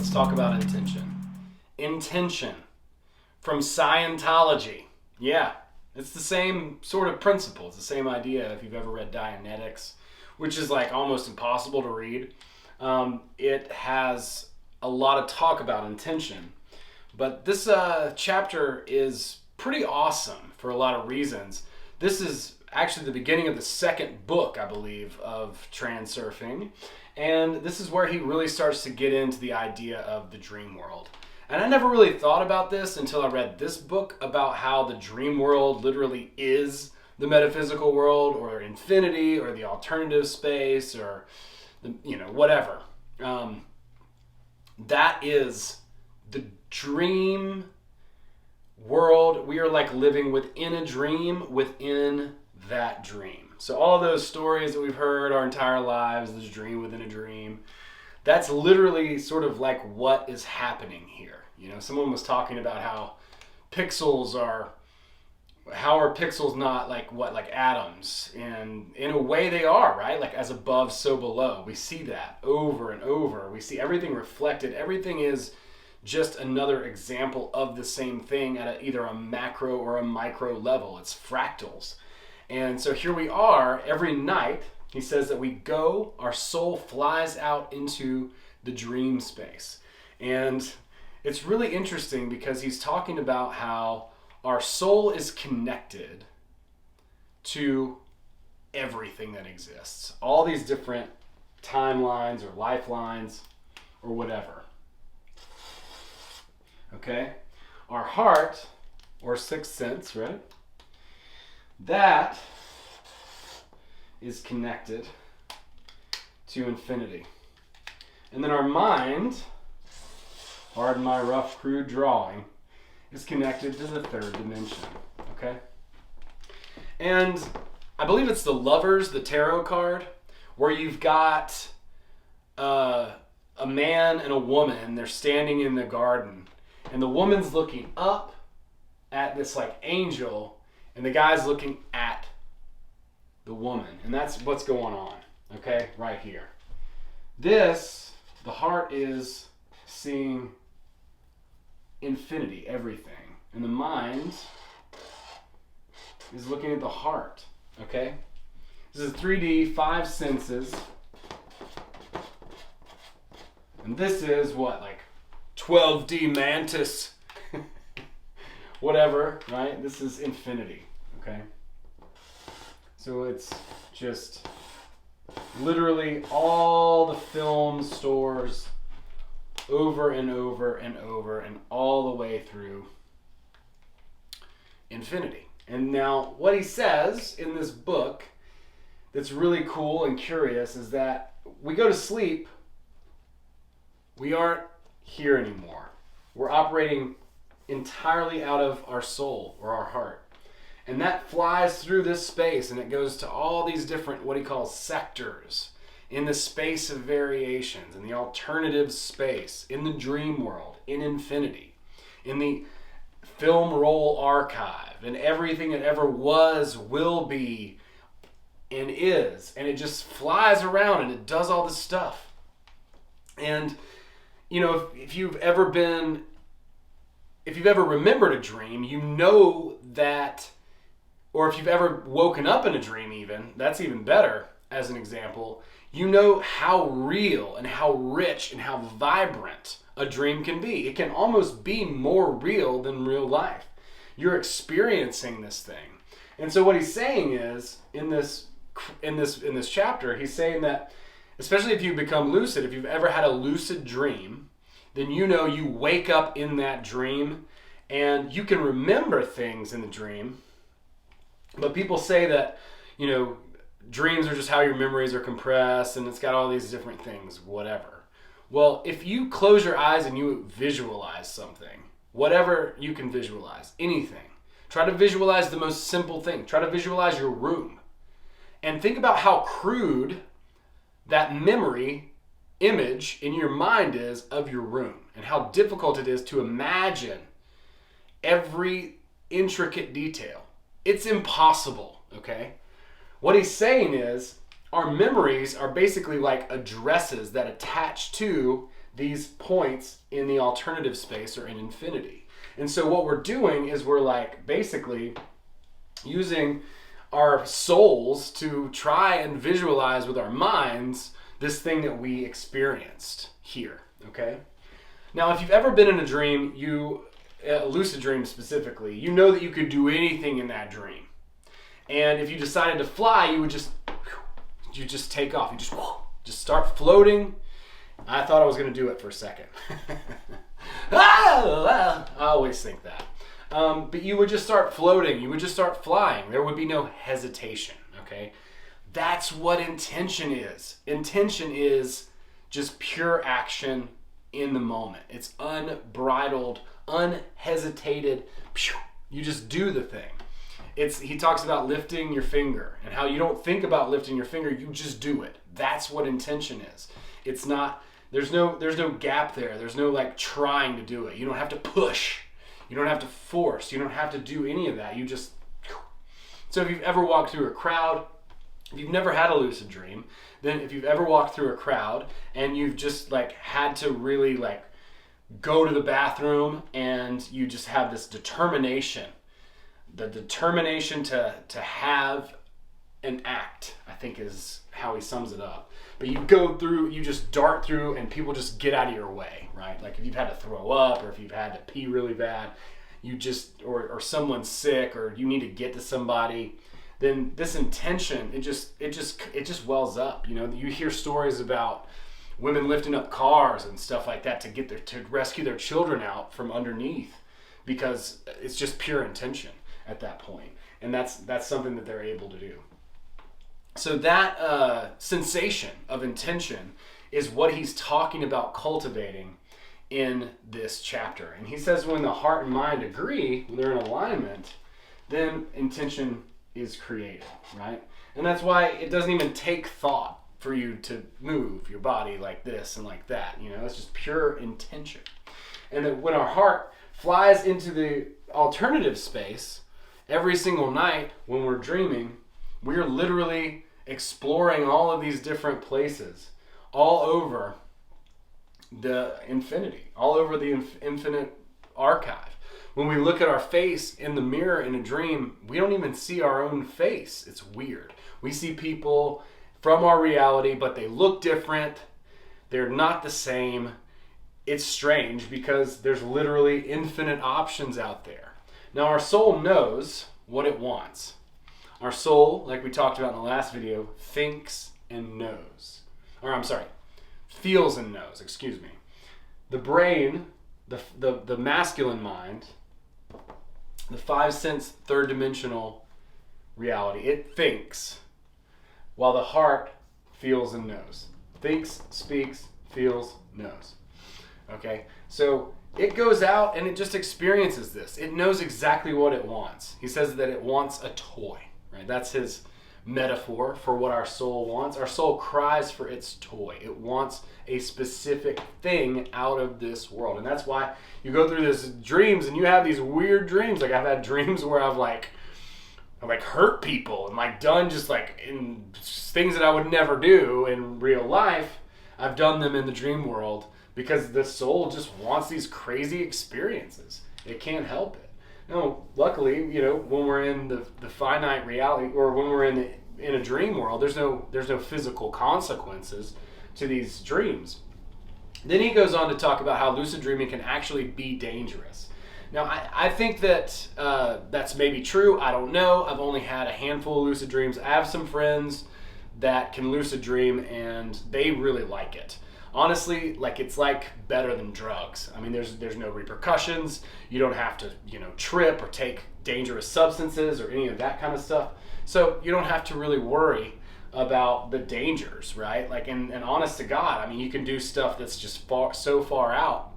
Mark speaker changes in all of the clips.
Speaker 1: Let's talk about intention. Intention from Scientology. Yeah, it's the same sort of principle. It's the same idea if you've ever read Dianetics, which is like almost impossible to read. It has a lot of talk about intention. But this chapter is pretty awesome for a lot of reasons. This is actually the beginning of the second book, I believe, of Transurfing. And this is where he really starts to get into the idea of the dream world. And I never really thought about this until I read this book about how the dream world literally is the metaphysical world or infinity or the alternative space or, whatever. That is the dream world. We are like living within a dream within that dream. So all of those stories that we've heard our entire lives, this dream within a dream, that's literally sort of like what is happening here. Someone was talking about how are pixels not like atoms? And in a way they are, right? Like as above, so below. We see that over and over. We see everything reflected. Everything is just another example of the same thing at either a macro or a micro level. It's fractals. And so here we are every night. He says that we go, our soul flies out into the dream space. And it's really interesting because he's talking about how our soul is connected to everything that exists. All these different timelines or lifelines or whatever. Okay? Our heart, or sixth sense, right? That is connected to infinity. And then our mind, pardon my rough, crude drawing, is connected to the third dimension. Okay? And I believe it's the Lovers, the tarot card, where you've got a man and a woman. They're standing in the garden. And the woman's looking up at this like angel, and the guy's looking at the woman. And that's what's going on, okay, right here. The heart is seeing infinity, everything. And the mind is looking at the heart, okay? This is 3D, 5 senses. And this is what, like 12D mantis, whatever, right? This is infinity, okay? So it's just literally all the film stores over and over and over and all the way through infinity. And now what he says in this book that's really cool and curious is that we go to sleep, we aren't here anymore. We're operating entirely out of our soul or our heart. And that flies through this space and it goes to all these different, what he calls sectors in the space of variations, in the alternative space, in the dream world, in infinity, in the film roll archive, and everything that ever was, will be, and is. And it just flies around and it does all this stuff. And if you've ever remembered a dream, you know that, or if you've ever woken up in a dream even, that's even better as an example, you know how real and how rich and how vibrant a dream can be. It can almost be more real than real life. You're experiencing this thing. And so what he's saying is, in this chapter, he's saying that, especially if you become lucid, if you've ever had a lucid dream, then you wake up in that dream and you can remember things in the dream. But people say that, dreams are just how your memories are compressed and it's got all these different things, whatever. Well, if you close your eyes and you visualize something, whatever you can visualize, anything, try to visualize the most simple thing. Try to visualize your room. And think about how crude that memory image in your mind is of your room and how difficult it is to imagine every intricate detail. It's impossible, okay? What he's saying is our memories are basically like addresses that attach to these points in the alternative space or in infinity. And so what we're doing is we're like basically using our souls to try and visualize with our minds this thing that we experienced here, okay? Now, if you've ever been in a dream, a lucid dream specifically, you know that you could do anything in that dream. And if you decided to fly, you just take off. You just start floating. I thought I was going to do it for a second. I always think that. But you would just start floating. You would just start flying. There would be no hesitation, okay? That's what intention is. Intention is just pure action in the moment. It's unbridled, unhesitated. You just do the thing. He talks about lifting your finger and how you don't think about lifting your finger, you just do it. That's what intention is. It's not, there's no gap there. There's no like trying to do it. You don't have to push. You don't have to force. You don't have to do any of that. You just, so if you've ever walked through a crowd, if you've never had a lucid dream, then if you've ever walked through a crowd and you've just like had to really like go to the bathroom and you just have this determination, the determination to have an act, I think is how he sums it up. But you go through, you just dart through and people just get out of your way, right? Like if you've had to throw up or if you've had to pee really bad, you just, or someone's sick or you need to get to somebody, then this intention, it just wells up. You know, you hear stories about women lifting up cars and stuff like that to rescue their children out from underneath because it's just pure intention at that point. And that's something that they're able to do. So that sensation of intention is what he's talking about cultivating in this chapter. And he says when the heart and mind agree, when they're in alignment, then intention is created, right? And that's why it doesn't even take thought for you to move your body like this and like that. You know, it's just pure intention. And that when our heart flies into the alternative space, every single night when we're dreaming, we're literally exploring all of these different places all over the infinity, all over the infinite archive. When we look at our face in the mirror in a dream, we don't even see our own face. It's weird. We see people from our reality, but they look different. They're not the same. It's strange because there's literally infinite options out there. Now, our soul knows what it wants. Our soul, like we talked about in the last video, thinks and knows. Feels and knows, excuse me. The brain, the masculine mind, the five-sense, third-dimensional reality, it thinks, while the heart feels and knows. Thinks, speaks, feels, knows. Okay? So it goes out and it just experiences this. It knows exactly what it wants. He says that it wants a toy. Right? That's his metaphor for what our soul wants. Our soul cries for its toy. It wants a specific thing out of this world. And that's why you go through these dreams and you have these weird dreams. Like I've had dreams where I've hurt people and like done just like in things that I would never do in real life. I've done them in the dream world because the soul just wants these crazy experiences. It can't help it. No, luckily, you know, when we're in the finite reality, or when we're in a dream world, there's no physical consequences to these dreams. Then he goes on to talk about how lucid dreaming can actually be dangerous. Now, I think that that's maybe true. I don't know. I've only had a handful of lucid dreams. I have some friends that can lucid dream, and they really like it. Honestly, like it's like better than drugs. I mean, there's no repercussions. You don't have to, you know, trip or take dangerous substances or any of that kind of stuff. So you don't have to really worry about the dangers, right? Like, and honest to God, I mean, you can do stuff that's just so far out,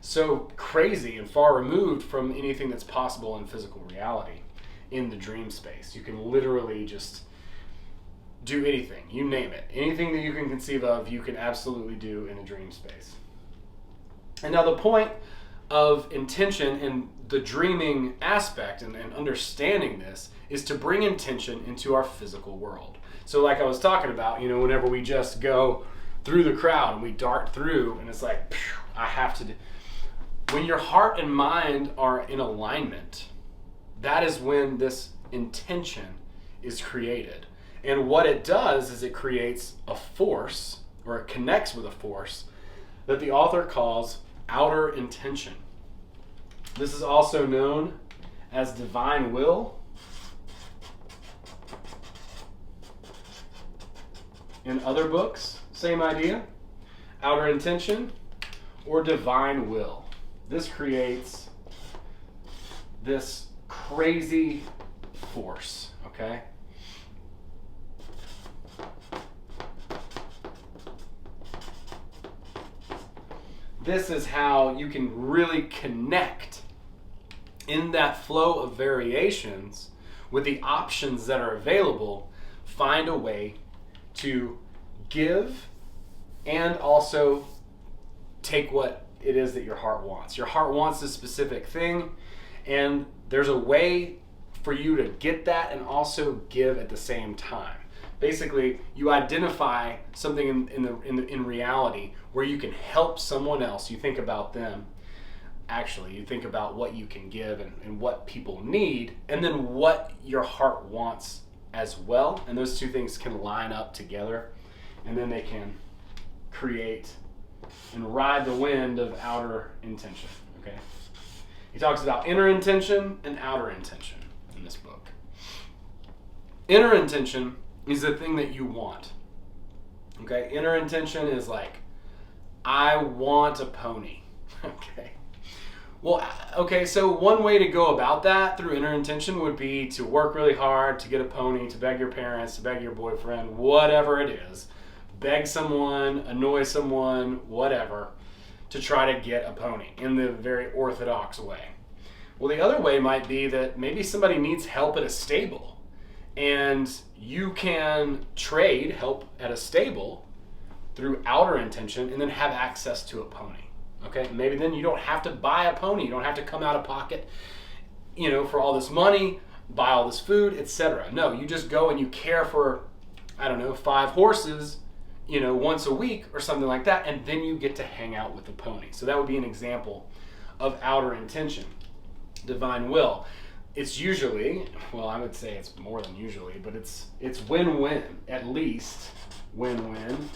Speaker 1: so crazy and far removed from anything that's possible in physical reality in the dream space. You can literally just do anything, you name it. Anything that you can conceive of, you can absolutely do in a dream space. And now the point of intention and the dreaming aspect and understanding this is to bring intention into our physical world. So like I was talking about, you know, whenever we just go through the crowd, and we dart through, and it's like, phew, I have to do. When your heart and mind are in alignment, that is when this intention is created. And what it does is it creates a force, or it connects with a force that the author calls outer intention. This is also known as divine will. In other books, same idea. Outer intention or divine will. This creates this crazy force, okay? This is how you can really connect in that flow of variations with the options that are available. Find a way to give and also take what it is that your heart wants. Your heart wants a specific thing, and there's a way for you to get that and also give at the same time. Basically, you identify something in reality where you can help someone else. You think about them. Actually, you think about what you can give and what people need, and then what your heart wants as well. And those two things can line up together, and then they can create and ride the wind of outer intention. Okay? He talks about inner intention and outer intention in this book. Inner intention is the thing that you want. Okay? Inner intention is like, I want a pony. Okay? Well, okay, so one way to go about that through inner intention would be to work really hard to get a pony, to beg your parents, to beg your boyfriend, whatever it is. Beg someone, annoy someone, whatever, to try to get a pony in the very orthodox way. Well, the other way might be that maybe somebody needs help at a stable, and you can trade help at a stable through outer intention and then have access to a pony. Okay, maybe then you don't have to buy a pony. You don't have to come out of pocket, for all this money, buy all this food, etc. No, you just go and you care for, 5 horses, once a week or something like that, and then you get to hang out with the pony. So that would be an example of outer intention. Divine will. It's usually, I would say it's more than usually, but it's win-win, at least win-win.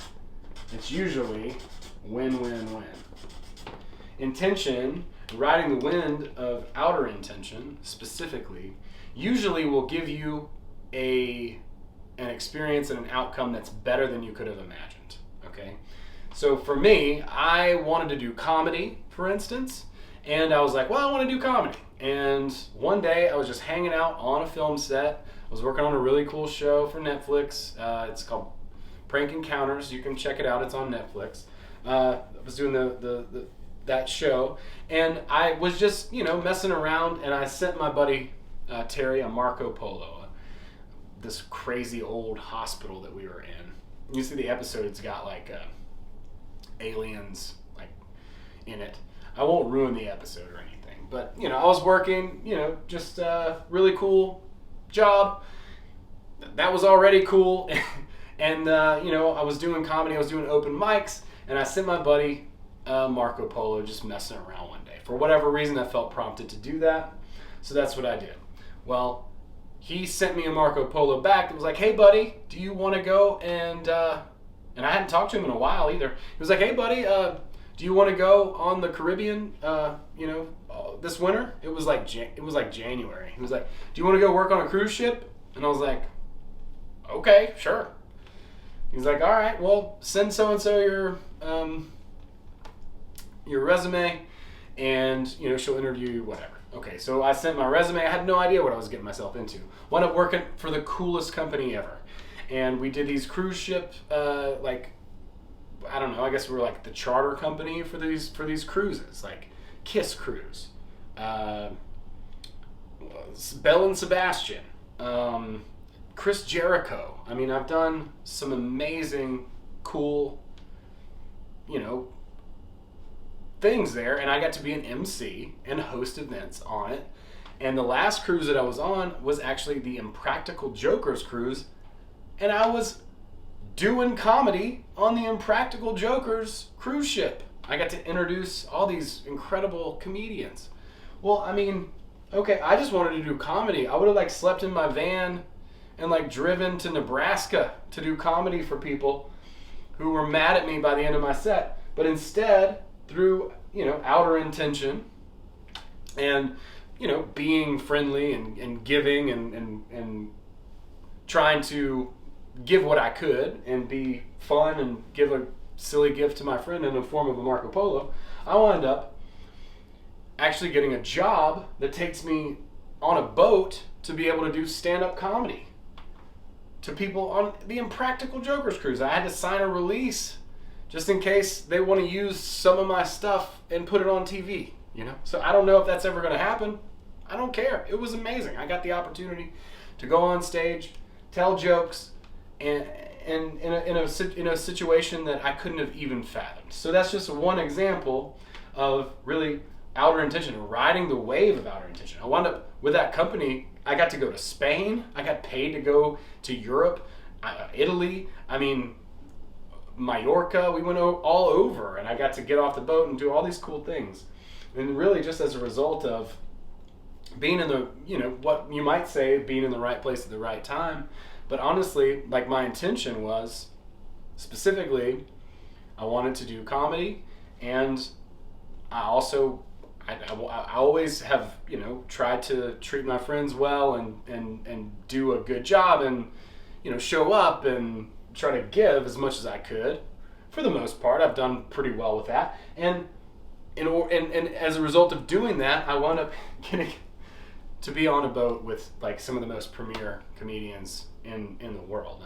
Speaker 1: It's usually win-win-win. Intention, riding the wind of outer intention specifically, usually will give you an experience and an outcome that's better than you could have imagined. Okay? So for me, I wanted to do comedy, for instance, and I was like, I want to do comedy. And one day I was just hanging out on a film set. I was working on a really cool show for Netflix. It's called Prank Encounters. You can check it out. It's on Netflix. I was doing that show, and I was just messing around, and I sent my buddy Terry a Marco Polo, this crazy old hospital that we were in. You see the episode, it's got like aliens like in it. I won't ruin the episode or anything, but I was working, just a really cool job that was already cool. And I was doing comedy, I was doing open mics, and I sent my buddy Marco Polo, just messing around one day. For whatever reason, I felt prompted to do that, so that's what I did. Well, he sent me a Marco Polo back that was like, hey buddy, do you want to go and I hadn't talked to him in a while either. He was like, hey buddy, do you want to go on the Caribbean, this winter? It was like January. He was like, do you want to go work on a cruise ship? And I was like, okay, sure. He's like, all right, well, send so-and-so your resume, and she'll interview you, whatever. Okay, so I sent my resume. I had no idea what I was getting myself into. Wound up working for the coolest company ever, and we did these cruise ship, I guess we were like the charter company for these cruises, like Kiss Cruise, Belle and Sebastian, Chris Jericho. I mean, I've done some amazing, cool, things there, and I got to be an MC and host events on it. And the last cruise that I was on was actually the Impractical Jokers cruise, and I was doing comedy on the Impractical Jokers cruise ship. I got to introduce all these incredible comedians. Well, I mean, okay, I just wanted to do comedy. I would have like slept in my van and like driven to Nebraska to do comedy for people who were mad at me by the end of my set. But instead, through, outer intention and, being friendly and giving and trying to give what I could and be fun and give a silly gift to my friend in the form of a Marco Polo, I wound up actually getting a job that takes me on a boat to be able to do stand-up comedy to people on the Impractical Jokers cruise. I had to sign a release just in case they want to use some of my stuff and put it on TV, So I don't know if that's ever going to happen. I don't care. It was amazing. I got the opportunity to go on stage, tell jokes, and in a situation that I couldn't have even fathomed. So that's just one example of really outer intention, riding the wave of outer intention. I wound up with that company. I got to go to Spain. I got paid to go to Europe, Italy. Mallorca. We went all over, and I got to get off the boat and do all these cool things. And really, just as a result of being in the, what you might say, being in the right place at the right time. But honestly, like my intention was, specifically, I wanted to do comedy, and I also, I always have, tried to treat my friends well and do a good job and, show up and try to give as much as I could. For the most part, I've done pretty well with that. And as a result of doing that, I wound up getting to be on a boat with like some of the most premier comedians in the world.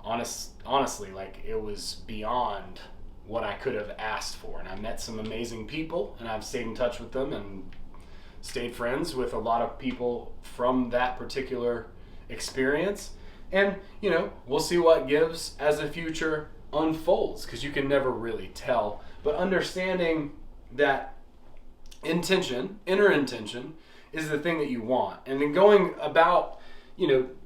Speaker 1: Honestly, like it was beyond what I could have asked for. And I met some amazing people, and I've stayed in touch with them and stayed friends with a lot of people from that particular experience. And, we'll see what gives as the future unfolds, because you can never really tell. But understanding that inner intention, is the thing that you want. And then going about,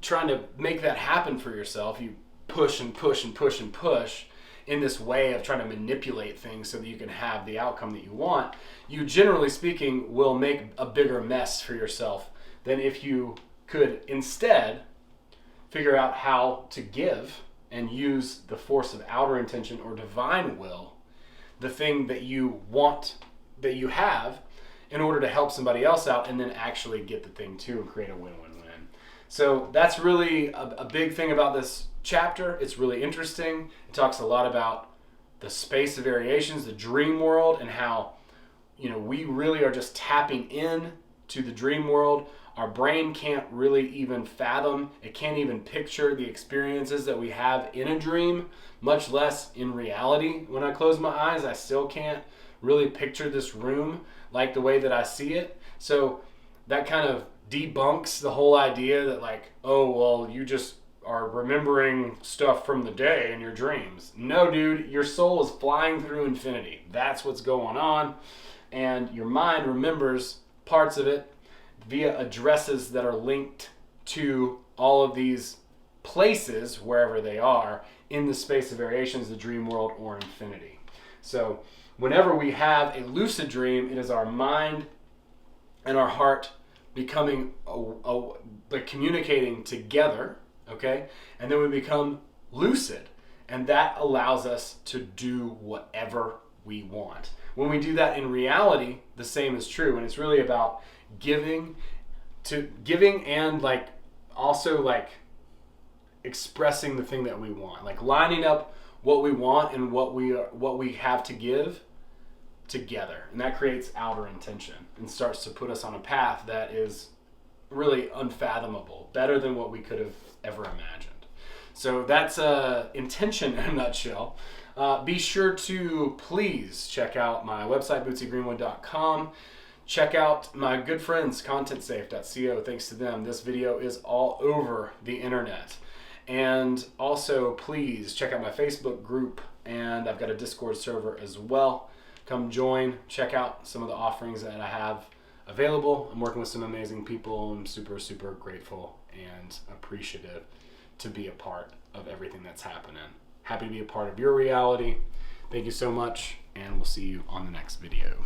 Speaker 1: trying to make that happen for yourself, you push and push and push and push in this way of trying to manipulate things so that you can have the outcome that you want. You, generally speaking, will make a bigger mess for yourself than if you could instead figure out how to give and use the force of outer intention or divine will, the thing that you want, that you have, in order to help somebody else out, and then actually get the thing too and create a win-win-win. So that's really a big thing about this chapter. It's really interesting. It talks a lot about the space of variations, the dream world, and how we really are just tapping in to the dream world. Our brain can't really even fathom, it can't even picture the experiences that we have in a dream, much less in reality. When I close my eyes, I still can't really picture this room like the way that I see it. So that kind of debunks the whole idea that like, oh, well, you just are remembering stuff from the day in your dreams. No, dude, your soul is flying through infinity. That's what's going on. And your mind remembers parts of it via addresses that are linked to all of these places, wherever they are, in the space of variations, the dream world, or infinity. So whenever we have a lucid dream, it is our mind and our heart becoming, communicating together, okay? And then we become lucid, and that allows us to do whatever we want. When we do that in reality, the same is true, and it's really about giving and also expressing the thing that we want, like lining up what we want and what we have to give together, and that creates outer intention and starts to put us on a path that is really unfathomable, better than what we could have ever imagined. So that's intention in a nutshell. Be sure to please check out my website, bootsy.greenwood.com. Check out my good friends, contentsafe.co. Thanks to them, this video is all over the internet. And also, please check out my Facebook group, and I've got a Discord server as well. Come join, check out some of the offerings that I have available. I'm working with some amazing people. I'm super, super grateful and appreciative to be a part of everything that's happening. Happy to be a part of your reality. Thank you so much, and we'll see you on the next video.